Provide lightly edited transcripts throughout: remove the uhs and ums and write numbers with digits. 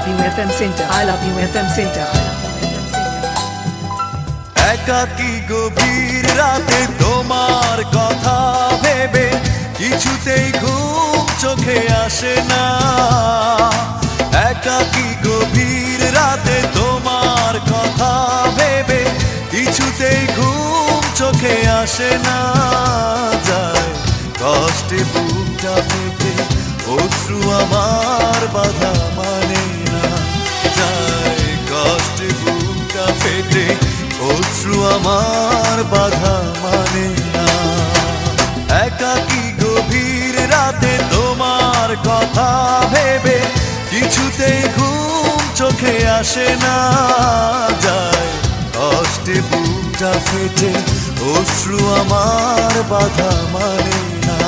you FM Center. I love you FM Center. একাকী গভীর রাতে তোমার কথা ভেবে কিছুতেই ঘুম চোখে আসে না। একাকী গভীর রাতে তোমার কথা ভেবে কিছুতেই ঘুম চোখে আসে না। যায় কষ্টে বুকটা ফেটে অশ্রু আমার বাধা মানে না। যায় কষ্টে বুকটা ফেটে অশ্রু আমার বাধা মানে না। একাকী গভীর রাতে তোমার কথা ভেবে কিছুতেই ঘুম চোখে আসে না। যায় কষ্টে বুকটা ফেটে অশ্রু আমার বাধা মানে না।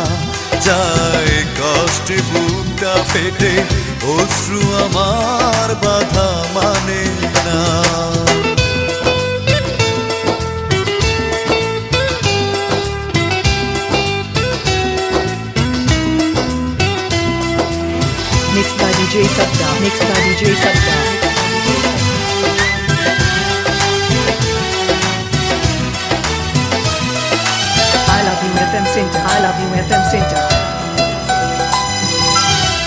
যায় কষ্টে বুকটা ফেটে অশ্রু আমার বাধা মানে না। Mixed by DJ Sabda. Mixed by DJ Sabda. I love you FM Center. I love you FM Center.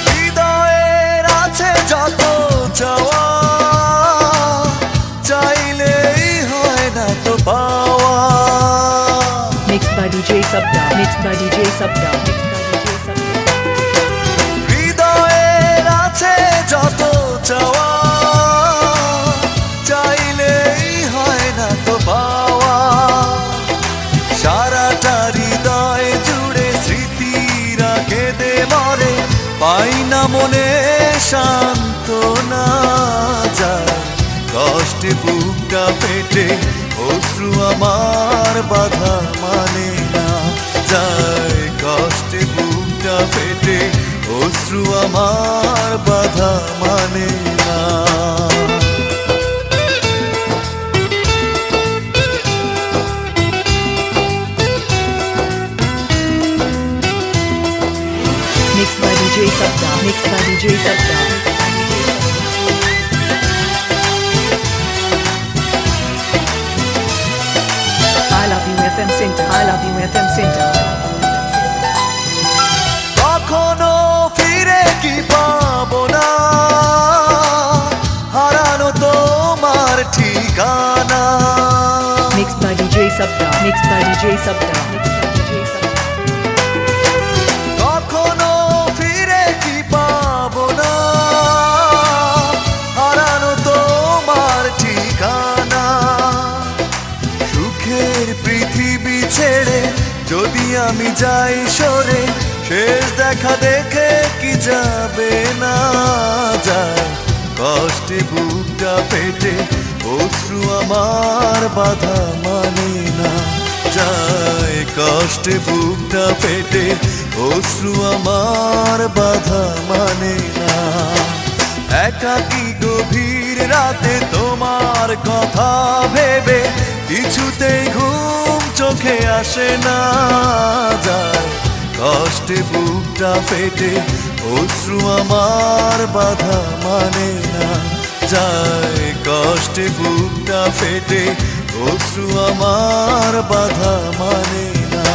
হৃদয়ের আছে যত চাওয়া চাইলেই হয় না তো পাওয়া। Mixed by DJ Sabda. Mixed by DJ Sabda. Mixed by DJ Sabda. যত চাওয়া চাইলেই হয় না তো পাওয়া। সারাটা হৃদয় জুড়ে স্মৃতিরা কেঁদে মরে, পাই না মনে সান্ত্বনা। যায় কষ্টে বুকটা ফেটে অশ্রু আমার বাধা মানে না। যায় কষ্টে বুকটা ফেটে অশ্রু আমার বাধা মানে না। Mixed by DJ Sabda. Mixed by DJ Sabda. I love you FM Center. I love you FM Center. কখনো ফিরে কি পাবো না হারানো তোমার ঠিকানা। Mixed by DJ Sabda. Mixed by DJ Sabda. Mixed by DJ Sabda. কখনো ফিরে কি পাবো না হারানো তোমার ঠিকানা। সুখের পৃথিবী ছেড়ে যদি আমি যাই সরে, শেষ দেখা দেখে কি যাবে না। যায় কষ্টে বুকটা ফেটে অশ্রু আমার বাধা মানে না। যায় কষ্টে বুকটা ফেটে অশ্রু আমার বাধা মানে না। একাকী গভীর রাতে তোমার কথা ভেবে কিছুতেই ঘুম চোখে আসে না। যায় কষ্টে বুকটা ফেটে অশ্রু আমার বাধা মানে না। যায় কষ্টে বুকটা ফেটে অশ্রু আমার বাধা মানে না।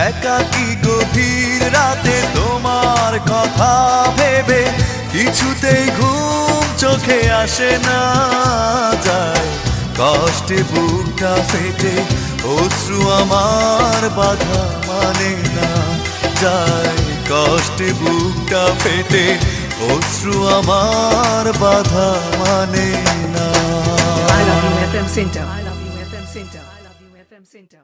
একাকী গভীর রাতে তোমার কথা ভেবে কিছুতেই ঘুম চোখে আসে না। যায় কষ্টে বুকটা ফেটে অশ্রু আমার বাধা মানে না। যায় কষ্টে বুকটা ফেটে অশ্রু আমার বাধা মানে না। I love you FM Center. I love you FM Center. I love you FM Center.